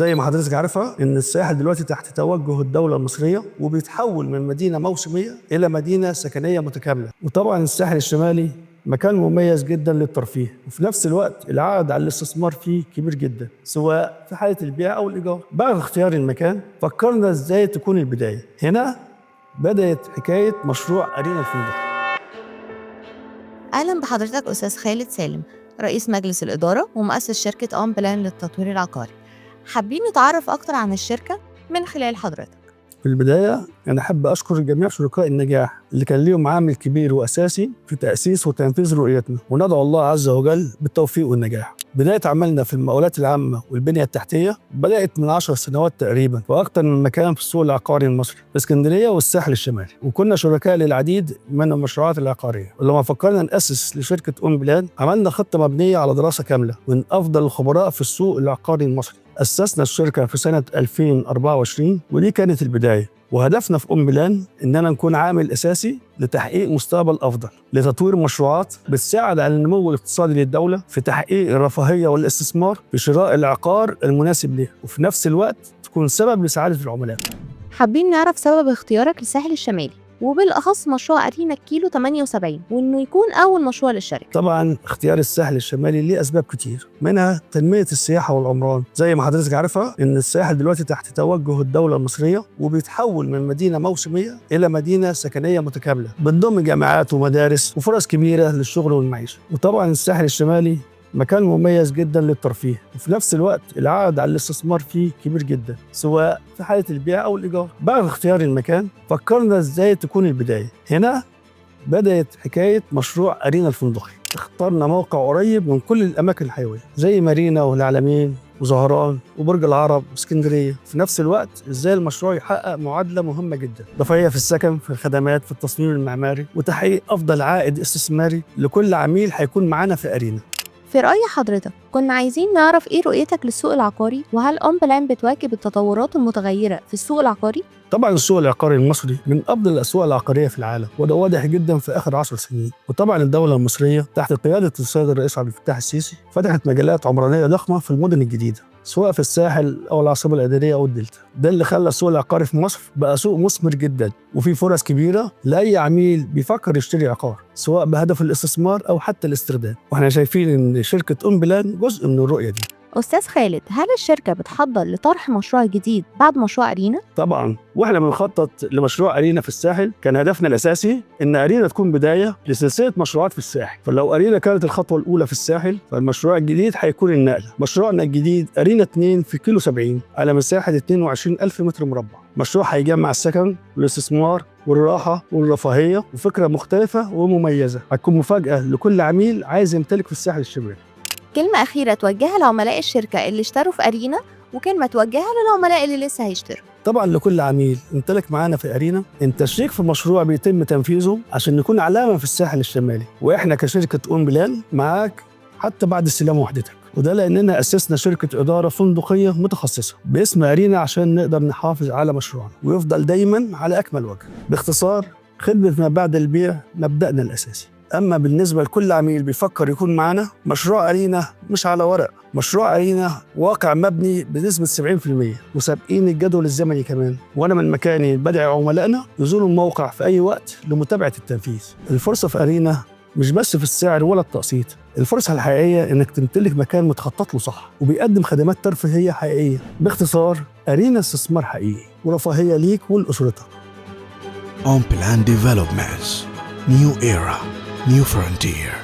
زي ما حضرتك عارفة إن الساحل دلوقتي تحت توجه الدولة المصرية، وبيتحول من مدينة موسمية إلى مدينة سكنية متكاملة. وطبعا الساحل الشمالي مكان مميز جدا للترفيه، وفي نفس الوقت العائد على الاستثمار فيه كبير جدا سواء في حالة البيع أو الإيجار. بعد اختيار المكان فكرنا إزاي تكون البداية. هنا بدأت حكاية مشروع أرينا الفندق. أهلا بحضرتك أستاذ خالد سالم، رئيس مجلس الإدارة ومؤسس شركة أون بلان للتطوير العقاري. حابين نتعرف أكتر عن الشركة من خلال حضرتك. في البداية أنا أحب أشكر جميع شركاء النجاح اللي كان ليهم عامل كبير وأساسي في تأسيس وتنفيذ رؤيتنا، وندعو الله عز وجل بالتوفيق والنجاح. بداية عملنا في المقاولات العامة والبنية التحتية بدأت من 10 سنوات تقريبا، وأكثر من مكان في السوق العقاري المصري في اسكندرية والساحل الشمالي، وكنا شركاء للعديد من المشروعات العقارية. ولما فكرنا نأسس لشركة أون بلان عملنا خطة مبنية على دراسة كاملة من أفضل الخبراء في السوق العقاري المصري. أسسنا الشركة في سنة 2024، ودي كانت البداية. وهدفنا في أون بلان إننا نكون عامل أساسي لتحقيق مستقبل أفضل لتطوير مشروعات بتساعد على النمو الاقتصادي للدولة، في تحقيق الرفاهية والاستثمار في شراء العقار المناسب ليه، وفي نفس الوقت تكون سبب لسعادة العملاء. حابين نعرف سبب اختيارك للساحل الشمالي، وبالأخص مشروع أرينا كيلو 78، وإنه يكون أول مشروع للشركة. طبعا اختيار الساحل الشمالي ليه أسباب كتير، منها تنمية السياحة والعمران. زي ما حضرتك عارفة إن الساحل دلوقتي تحت توجه الدولة المصرية، وبيتحول من مدينة موسمية إلى مدينة سكنية متكاملة بتضم جامعات ومدارس وفرص كبيرة للشغل والمعيشة. وطبعا الساحل الشمالي مكان مميز جدا للترفيه، وفي نفس الوقت العائد على الاستثمار فيه كبير جدا سواء في حالة البيع أو الإيجار. بعد اختيار المكان فكرنا إزاي تكون البداية. هنا بدأت حكاية مشروع أرينا الفندقي. اخترنا موقع قريب من كل الأماكن الحيوية زي مارينا والعلمين وزهران وبرج العرب واسكندرية. في نفس الوقت ازاي المشروع يحقق معادلة مهمة جدا، رفاهية في السكن، في الخدمات، في التصميم المعماري، وتحقيق أفضل عائد استثماري لكل عميل هيكون معانا في أرينا. في رأي حضرتك كنا عايزين نعرف إيه رؤيتك للسوق العقاري، وهل أون بلان بتواكب التطورات المتغيرة في السوق العقاري؟ طبعا السوق العقاري المصري من أفضل الأسواق العقارية في العالم، وده واضح جدا في آخر 10 سنين. وطبعا الدولة المصرية تحت قيادة السيد الرئيس عبد الفتاح السيسي فتحت مجالات عمرانية ضخمة في المدن الجديدة، سواء في الساحل أو العاصمة الإدارية أو الدلتا. ده اللي خلى السوق العقاري في مصر بقى سوق مثمر جدا، وفي فرص كبيرة لأي عميل بيفكر يشتري عقار، سواء بهدف الاستثمار أو حتى الاسترداد. واحنا شايفين إن شركة أون بلان جزء من الرؤية دي. أستاذ خالد، هل الشركة بتحضر لطرح مشروع جديد بعد مشروع أرينا؟ طبعا، واحنا بنخطط لمشروع أرينا في الساحل كان هدفنا الأساسي إن أرينا تكون بداية لسلسلة مشروعات في الساحل. فلو أرينا كانت الخطوة الأولى في الساحل، فالمشروع الجديد هيكون النقلة. مشروعنا الجديد أرينا 2 في كيلو 70 على مساحة 22,000 متر مربع. مشروع هيجمع السكن والاستثمار والراحة والرفاهية، وفكرة مختلفة ومميزة هتكون مفاجأة لكل عميل عايز يمتلك في الساحل الشمالي. كلمة أخيرة توجهها لعملاء الشركة اللي اشتروا في أرينا، وكلمة توجهها للعملاء اللي لسه هيشتروا. طبعا لكل عميل امتلك معانا في أرينا، انت شريك في مشروع بيتم تنفيذه عشان نكون علامة في الساحل الشمالي، واحنا كشركة أون بلان معاك حتى بعد استلام وحدتك. وده لأننا أسسنا شركة إدارة فندقية متخصصة باسم أرينا عشان نقدر نحافظ على مشروعنا ويفضل دايما على أكمل وجه. باختصار، خدمة ما بعد البيع مبدأنا الأساسي. أما بالنسبة لكل عميل بيفكر يكون معنا، مشروع أرينا مش على ورق، مشروع أرينا واقع مبني بنسبة 70%، وسابقين الجدول الزمني كمان. وأنا من مكاني بدعي عملائنا يزوروا الموقع في أي وقت لمتابعة التنفيذ. الفرصة في أرينا مش بس في السعر ولا التقسيط، الفرصة الحقيقية إنك تمتلك مكان متخطط له صح وبيقدم خدمات ترفيهية حقيقية. باختصار، أرينا استثمار حقيقي ورفاهية ليك ولأسرتك. On Plan Developments, New Era, New Frontier.